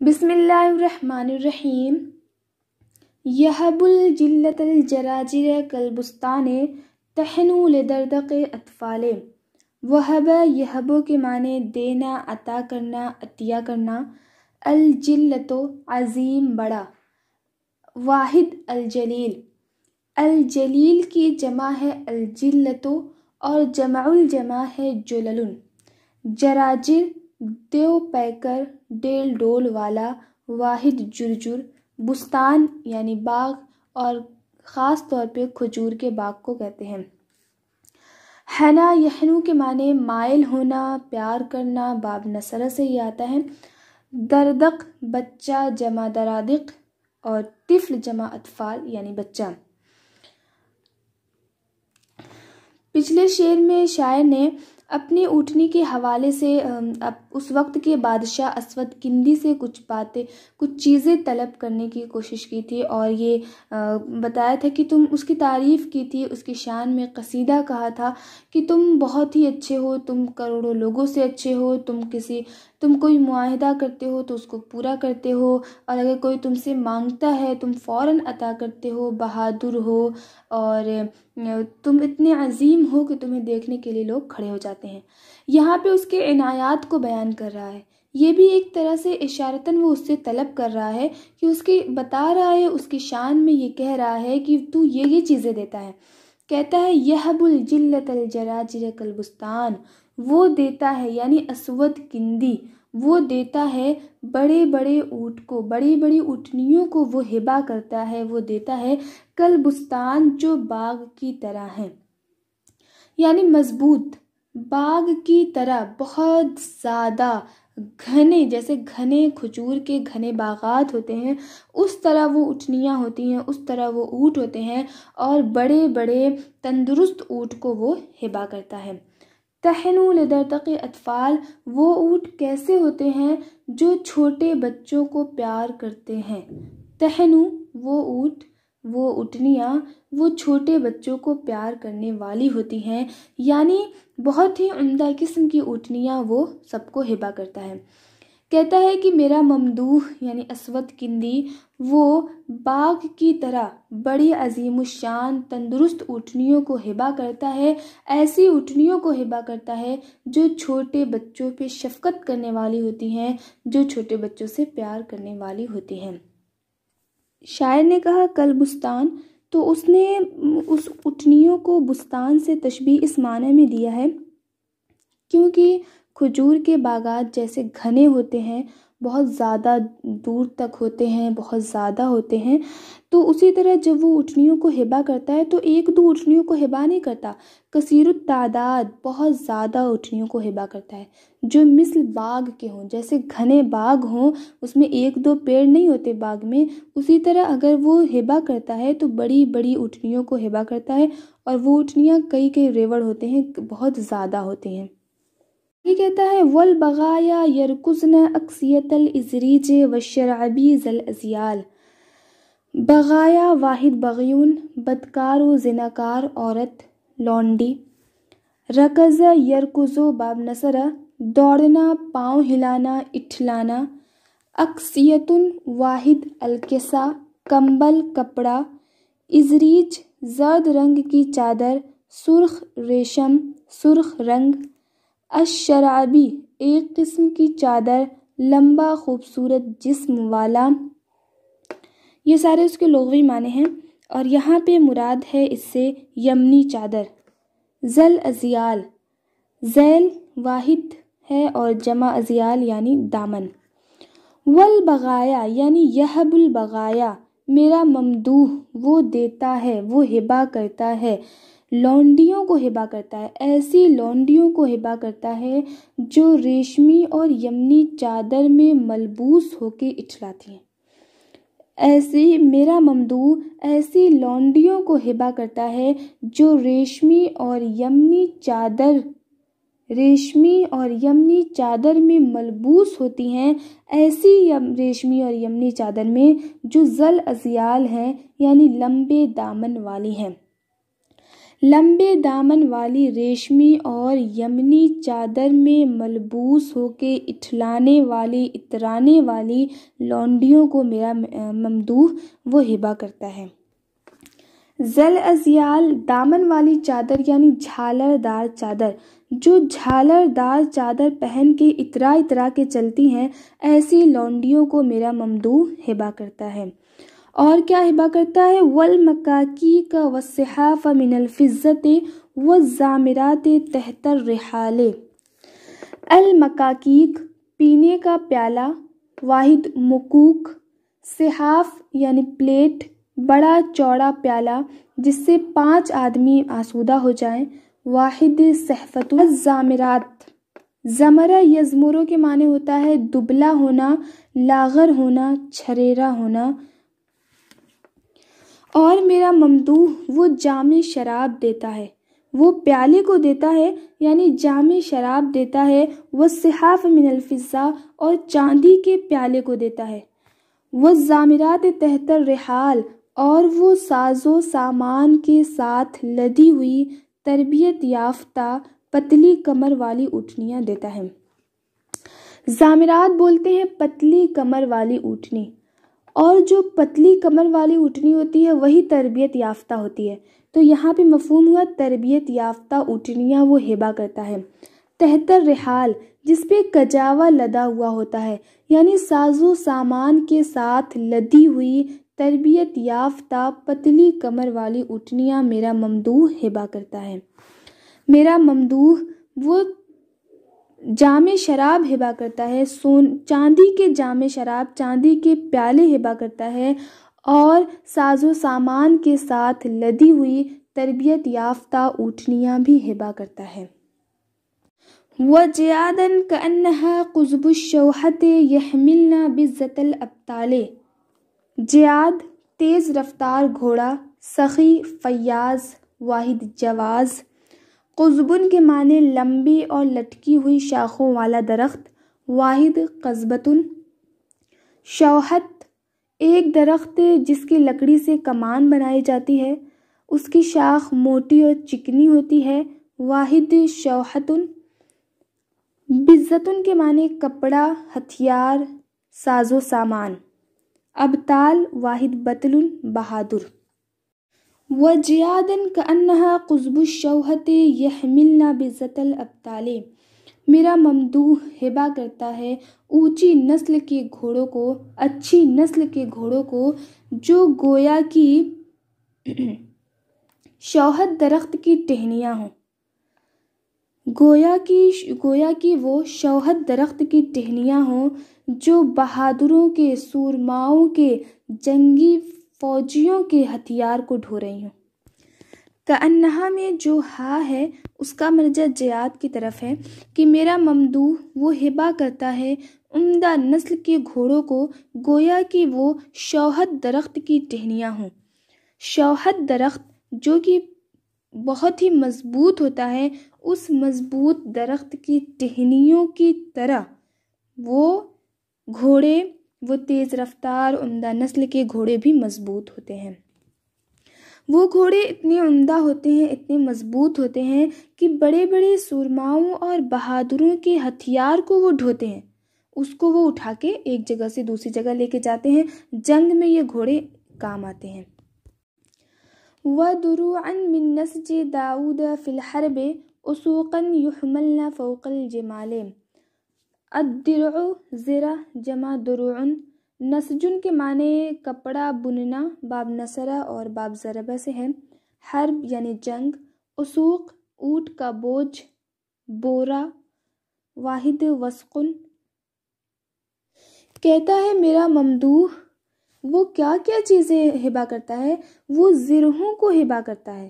بسم اللہ الرحمن الرحیم۔ یہب الجلۃ الجراجر کالبستان تحنو لدردق اطفال۔ وہب یہب کے معنی دینا، عطا کرنا، عطیہ کرنا۔ الجلۃ عظیم، بڑا۔ واحد الجلیل، الجلیل کی جمع ہے الجلۃ اور جمع الجمع ہے جلل۔ جراجر دیو پیکر، ڈیل ڈول والا۔ واحد جرجر، بستان یعنی باغ، اور خاص طور پہ کھجور کے باغ کو کہتے ہیں۔ حنا یحنو کے معنی مائل ہونا، پیار کرنا، باب نصرہ سے یہ آتا ہے۔ دردق بچہ جمع درادق، اور طفل جمع اطفال یعنی بچہ۔ پچھلے شعر میں شاعر نے اپنی اونٹنی کے حوالے سے اس وقت کے بادشاہ اسود کندی سے کچھ چیزیں طلب کرنے کی کوشش کی تھی، اور یہ بتایا تھا کہ تم اس کی تعریف کی تھی، اس کی شان میں قصیدہ کہا تھا کہ تم بہت ہی اچھے ہو، تم کروڑوں لوگوں سے اچھے ہو، تم کوئی معاہدہ کرتے ہو تو اس کو پورا کرتے ہو، اور اگر کوئی تم سے مانگتا ہے تم فوراً عطا کرتے ہو، بہادر ہو، اور تم اتنے عظیم ہو کہ تمہیں دیکھنے کے لیے لوگ کھڑے ہو جاتے ہیں۔ یہاں پہ اس کے عنایات کو بیان کر رہا ہے۔ یہ بھی ایک طرح سے اشارتاً وہ اس سے طلب کر رہا ہے کہ اس کی بتا رہا ہے، اس کی شان میں یہ کہہ رہا ہے کہ تو یہ چیزیں دیتا ہے۔ کہتا ہے یہب الجلۃ الجراجر کالبستان، وہ دیتا ہے یعنی اسود کندی، وہ دیتا ہے بڑے بڑے اونٹ کو، بڑی بڑی اونٹنیوں کو وہ ہبہ کرتا ہے، وہ دیتا ہے کالبستان جو باغ کی طرح ہیں، یعنی مضبوط باغ کی طرح، بہت زیادہ گھنے، جیسے گھنے کھجور کے گھنے باغات ہوتے ہیں اس طرح وہ اونٹنیاں ہوتی ہیں، اس طرح وہ اونٹ ہوتے ہیں، اور بڑے بڑے تندرست اونٹ کو وہ ہبہ کرتا ہے۔ تحنو لدردق اطفال، وہ اونٹ کیسے ہوتے ہیں؟ جو چھوٹے بچوں کو پیار کرتے ہیں۔ تحنو، وہ اونٹ، وہ اونٹنیاں، وہ چھوٹے بچوں کو پیار کرنے والی ہوتی ہیں، یعنی بہت ہی عمدہ قسم کی اونٹنیاں وہ سب کو ہبہ کرتا ہے۔ کہتا ہے کہ میرا ممدوح یعنی اسود کندی وہ باغ کی طرح بڑی عظیم الشان تندرست اونٹنیوں کو ہبہ کرتا ہے، ایسی اونٹنیوں کو ہبہ کرتا ہے جو چھوٹے بچوں پہ شفقت کرنے والی ہوتی ہیں، جو چھوٹے بچوں سے پیار کرنے والی ہوتی ہیں۔ شاعر نے کہا کالبستان، تو اس نے اس اونٹنیوں کو بستان سے تشبیہ اس معنی میں دیا ہے کیونکہ کھجور کے باغات جیسے گھنے ہوتے ہیں، بہت زیادہ دور تک ہوتے ہیں، بہت زیادہ ہوتے ہیں، تو اسی طرح جب وہ اونٹنیوں کو ہبہ کرتا ہے تو ایک دو اونٹنیوں کو ہبہ نہیں کرتا، کثیر التعداد بہت زیادہ اونٹنیوں کو ہبہ کرتا ہے جو مثل باغ کے ہوں، جیسے گھنے باغ ہوں، اس میں ایک دو پیڑ نہیں ہوتے باغ میں، اسی طرح اگر وہ ہبہ کرتا ہے تو بڑی بڑی اونٹنیوں کو ہبہ کرتا ہے، اور وہ اونٹنیاں کئی ریوڑ ہوتے ہیں، بہت زیادہ ہوتے ہیں۔ یہ کہتا ہے والبغایا یرکضن اکسیۃ الازریج والشرعبی ذی الازیال۔ بغایا واحد بغیون، بدکار و زناکار عورت، لونڈی۔ رکض یرکض باب نصرہ، دوڑنا، پاؤں ہلانا، اٹھلانا۔ اکسیۃ واحد الکسا، کمبل، کپڑا۔ ازریج زرد رنگ کی چادر، سرخ ریشم، سرخ رنگ۔ الشرعبی ایک قسم کی چادر، لمبا خوبصورت جسم والا۔ یہ سارے اس کے لغوی معنی ہیں، اور یہاں پہ مراد ہے اس سے یمنی چادر۔ ذی الازیال، ذیل واحد ہے اور جمع ازیال یعنی دامن۔ والبغایا یعنی یہب البغایا، میرا ممدوح وہ دیتا ہے، وہ ہبہ کرتا ہے، لونڈیوں کو ہبہ کرتا ہے، ایسی لونڈیوں کو ہبہ کرتا ہے جو ریشمی اور یمنی چادر میں ملبوس ہو کے اٹھلاتی ہیں۔ ایسی میرا ممدوح ایسی لونڈیوں کو ہبہ کرتا ہے جو ریشمی اور یمنی چادر میں ملبوس ہوتی ہیں، ایسی ریشمی اور یمنی چادر میں جو ذی الازیال ہیں یعنی لمبے دامن والی ہیں۔ لمبے دامن والی ریشمی اور یمنی چادر میں ملبوس ہو کے اترانے والی لونڈیوں کو میرا ممدوح وہ ہبہ کرتا ہے۔ ذل ازیال دامن والی چادر یعنی جھالر دار چادر، جو جھالر دار چادر پہن کے اترا کے چلتی ہیں، ایسی لونڈیوں کو میرا ممدوح ہبہ کرتا ہے۔ اور کیا ہبہ کرتا ہے؟ والمکاکیک والصحاف من الفضة والزامرات تحت الرحال۔ المکاکیک پینے کا پیالہ، واحد مکوک، صحاف یعنی پلیٹ، بڑا چوڑا پیالہ جس سے 5 آدمی آسودہ ہو جائیں، واحد صحفۃ۔ الزامرات، زمرہ یزمرو کے معنی ہوتا ہے دبلا ہونا، لاغر ہونا، چھریرا ہونا۔ اور میرا ممدوح وہ جام شراب دیتا ہے، وہ پیالے کو دیتا ہے یعنی جام شراب دیتا ہے، والصحاف من الفضہ اور چاندی کے پیالے کو دیتا ہے، والزامرات تحت الرحال اور وہ ساز و سامان کے ساتھ لدی ہوئی تربیت یافتہ پتلی کمر والی اونٹنیاں دیتا ہے۔ زامرات بولتے ہیں پتلی کمر والی اونٹنی، اور جو پتلی کمر والی اونٹنی ہوتی ہے وہی تربیت یافتہ ہوتی ہے، تو یہاں پہ مفہوم ہوا تربیت یافتہ اونٹنیاں وہ ہبہ کرتا ہے۔ تحت الرحال جس پہ کجاوا لدا ہوا ہوتا ہے، یعنی ساز و سامان کے ساتھ لدی ہوئی تربیت یافتہ پتلی کمر والی اونٹنیاں میرا ممدوح ہبہ کرتا ہے۔ میرا ممدوح وہ جام شراب ہبہ کرتا ہے، چاندی کے جام شراب، چاندی کے پیالے ہبہ کرتا ہے، اور ساز و سامان کے ساتھ لدی ہوئی تربیت یافتہ اونٹنیاں بھی ہبہ کرتا ہے۔ وَجِعَادًا كَأَنَّهَا قُضْبُ الشَّوْحَةِ يَحْمِلْنَ بِزَّةَ الْأَبْطَالِ۔ جیاد تیز رفتار گھوڑا، سخی فیاض، واحد جواز۔ قضبن کے معنی لمبی اور لٹکی ہوئی شاخوں والا درخت، واحد قضبۃ۔ شوحت ایک درخت جس کی لکڑی سے کمان بنائی جاتی ہے، اس کی شاخ موٹی اور چکنی ہوتی ہے، واحد شوحۃ۔ بزۃ کے معنی کپڑا، ہتھیار، ساز و سامان۔ ابطال واحد بطل، بہادر۔ وَجِعَادًا كَأَنَّهَا قُضْبُ الشَّوْحَةِ يَحْمِلْنَ بِزَّةَ الْأَبْطَالِ۔ میرا ممدوح ہبہ کرتا ہے اونچی نسل کے گھوڑوں کو، اچھی نسل کے گھوڑوں کو، جو گویا کی شوہد درخت کی ٹہنیاں ہوں، گویا کی وہ شوہد درخت کی ٹہنیاں ہوں جو بہادروں کے، سورماؤں کے، جنگی فوجیوں کے ہتھیار کو ڈھو رہی ہوں۔ کأنہا میں جو ہا ہے اس کا مرجع جیاد کی طرف ہے کہ میرا ممدوح وہ ہبہ کرتا ہے عمدہ نسل کے گھوڑوں کو، گویا کہ وہ شوہد درخت کی ٹہنیاں ہوں۔ شوہد درخت جو کہ بہت ہی مضبوط ہوتا ہے، اس مضبوط درخت کی ٹہنیوں کی طرح وہ گھوڑے، وہ تیز رفتار عمدہ نسل کے گھوڑے بھی مضبوط ہوتے ہیں۔ وہ گھوڑے اتنے عمدہ ہوتے ہیں، اتنے مضبوط ہوتے ہیں کہ بڑے بڑے سورماؤں اور بہادروں کے ہتھیار کو وہ ڈھوتے ہیں، اس کو وہ اٹھا کے ایک جگہ سے دوسری جگہ لے کے جاتے ہیں۔ جنگ میں یہ گھوڑے کام آتے ہیں۔ وَدُرُوعًا مِّن نَسْجِ دَاوُودَ فِي الْحَرْبِ أُسُوقًا يُحْمَلْنَ فَوْقَ الْجِمَالِ۔ الدِّرْعُ زرہ جمع دُرُوعٌ۔ نسجن کے معنی کپڑا بننا، باب نصرہ اور باب ضربہ سے ہے۔ حرب یعنی جنگ۔ اسوق اونٹ کا بوجھ، بورا، واحد وسقن۔ کہتا ہے میرا ممدوح وہ کیا کیا چیزیں ہبہ کرتا ہے؟ وہ زرہوں کو ہبہ کرتا ہے۔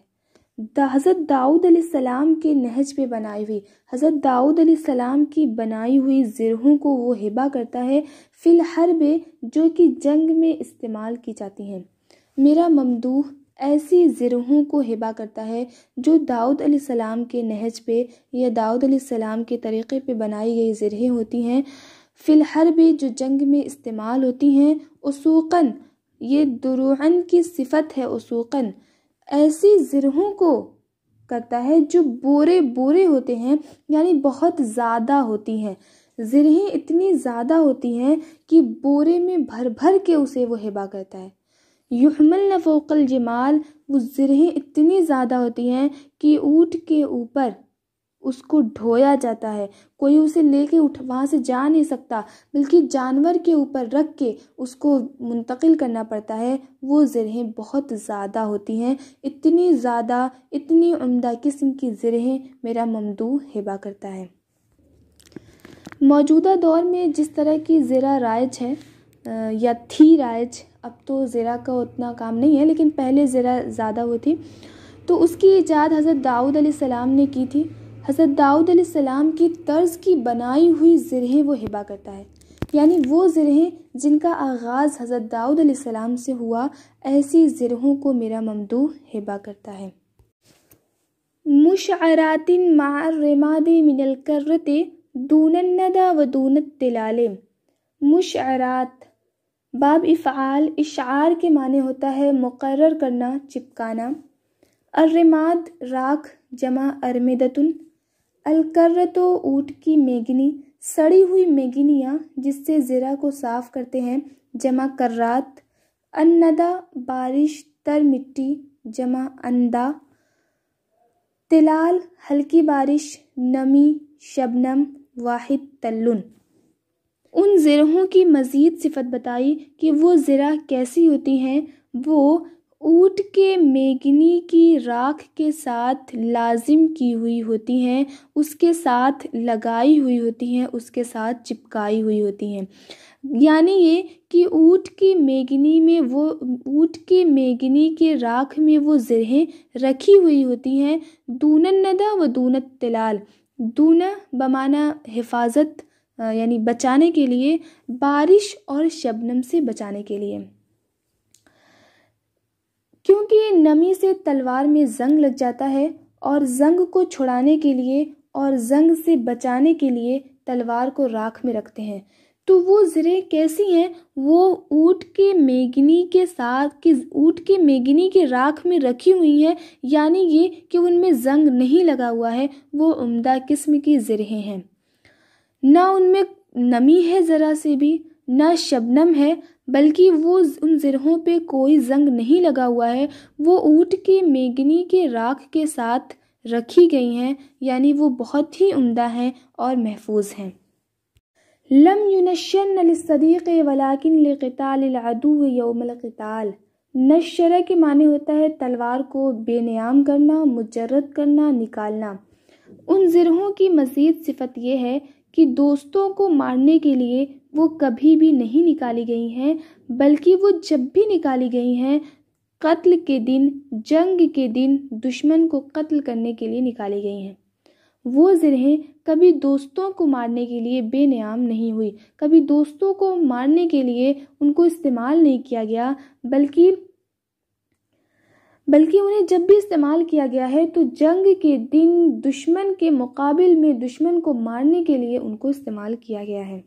حضرت داؤد علیہ السلام کے نہج پہ بنائی ہوئی، حضرت داؤد علیہ السلام کی بنائی ہوئی زرہوں کو وہ ہبہ کرتا ہے، فی الحرب جو کہ جنگ میں استعمال کی جاتی ہیں۔ میرا ممدوح ایسی زرہوں کو ہبہ کرتا ہے جو داؤد علیہ السلام کے نہج پہ یا داؤد علیہ السلام کے طریقے پہ بنائی گئی زرہیں ہوتی ہیں، فی الحرب جو جنگ میں استعمال ہوتی ہیں۔ اسوقاً یہ دروعاً کی صفت ہے، اسوقاً ایسی زرہوں کو کرتا ہے جو بورے بورے ہوتے ہیں، یعنی بہت زیادہ ہوتی ہیں، زرہیں اتنی زیادہ ہوتی ہیں کہ بورے میں بھر بھر کے اسے وہ ہبا کرتا ہے۔ یحملن فوق الجمال، وہ زرہیں اتنی زیادہ ہوتی ہیں کہ اونٹ کے اوپر اس کو ڈھویا جاتا ہے، کوئی اسے لے کے وہاں سے جا نہیں سکتا، بلکہ جانور کے اوپر رکھ کے اس کو منتقل کرنا پڑتا ہے۔ وہ زرہیں بہت زیادہ ہوتی ہیں، اتنی زیادہ، اتنی عمدہ قسم کی زرہیں میرا ممدوح ہبا کرتا ہے۔ موجودہ دور میں جس طرح کی زرہ رائج ہے یا تھی رائج، اب تو زرہ کا اتنا کام نہیں ہے، لیکن پہلے زرہ زیادہ وہ تھی، تو اس کی ایجاد حضرت داؤد علیہ السلام نے کی تھی۔ حضرت داؤد علیہ السلام کی طرز کی بنائی ہوئی زرہیں وہ ہبا کرتا ہے، یعنی وہ زرہیں جن کا آغاز حضرت داؤد علیہ السلام سے ہوا، ایسی زرہوں کو میرا ممدوح ہبا کرتا ہے۔ مشعرات مع الرماد من الکرۃ دون الندى ودون التلال۔ مشعرات باب افعال، اشعار کے معنی ہوتا ہے مقرر کرنا، چپکانا۔ الرماد راکھ، جمع ارمدتن۔ الکرۃ اونٹ کی میگنی، سڑی ہوئی میگنیاں جس سے زرہ کو صاف کرتے ہیں، جمع کرات۔ الندى بارش، تر مٹی، جمع اندا۔ تلال ہلکی بارش، نمی، شبنم، واحد تلن۔ ان زرہوں کی مزید صفت بتائی کہ وہ زرہ کیسی ہوتی ہیں، وہ اونٹ کے میگنی کی راکھ کے ساتھ لازم کی ہوئی ہوتی ہیں، اس کے ساتھ لگائی ہوئی ہوتی ہیں، اس کے ساتھ چپکائی ہوئی ہوتی ہیں، یعنی یہ کہ اونٹ کی میگنی کے راکھ میں وہ زرہیں رکھی ہوئی ہوتی ہیں، دون الندى و دون التلال۔ دون بمعنی حفاظت، یعنی بچانے کے لیے، بارش اور شبنم سے بچانے کے لیے، کیونکہ نمی سے تلوار میں زنگ لگ جاتا ہے، اور زنگ کو چھڑانے کے لیے اور زنگ سے بچانے کے لیے تلوار کو راکھ میں رکھتے ہیں۔ تو وہ زرہیں کیسی ہیں؟ وہ اونٹ کے میگنی کے ساتھ، اونٹ کے میگنی کے راکھ میں رکھی ہوئی ہیں، یعنی یہ کہ ان میں زنگ نہیں لگا ہوا ہے، وہ عمدہ قسم کی زرہیں ہیں، نہ ان میں نمی ہے ذرا سے بھی، نہ شبنم ہے، بلکہ وہ ان زرہوں پہ کوئی زنگ نہیں لگا ہوا ہے، وہ اونٹ کے میگنی کے راکھ کے ساتھ رکھی گئی ہیں، یعنی وہ بہت ہی عمدہ ہیں اور محفوظ ہیں۔ لم ينشرن للصدیق ولکن لقتال العدو یوم القتال۔ نشرہ کے معنی ہوتا ہے تلوار کو بے نیام کرنا، مجرد کرنا، نکالنا۔ ان زرہوں کی مزید صفت یہ ہے کہ دوستوں کو مارنے کے لیے وہ کبھی بھی نہیں نکالی گئی ہیں، بلکہ وہ جب بھی نکالی گئی ہیں قتل کے دن، جنگ کے دن دشمن کو قتل کرنے کے لیے نکالی گئی ہیں۔ وہ زرہیں کبھی دوستوں کو مارنے کے لیے بے نیام نہیں ہوئی، کبھی دوستوں کو مارنے کے لیے ان کو استعمال نہیں کیا گیا، بلکہ انہیں جب بھی استعمال کیا گیا ہے تو جنگ کے دن دشمن کے مقابل میں دشمن کو مارنے کے لیے ان کو استعمال کیا گیا ہے۔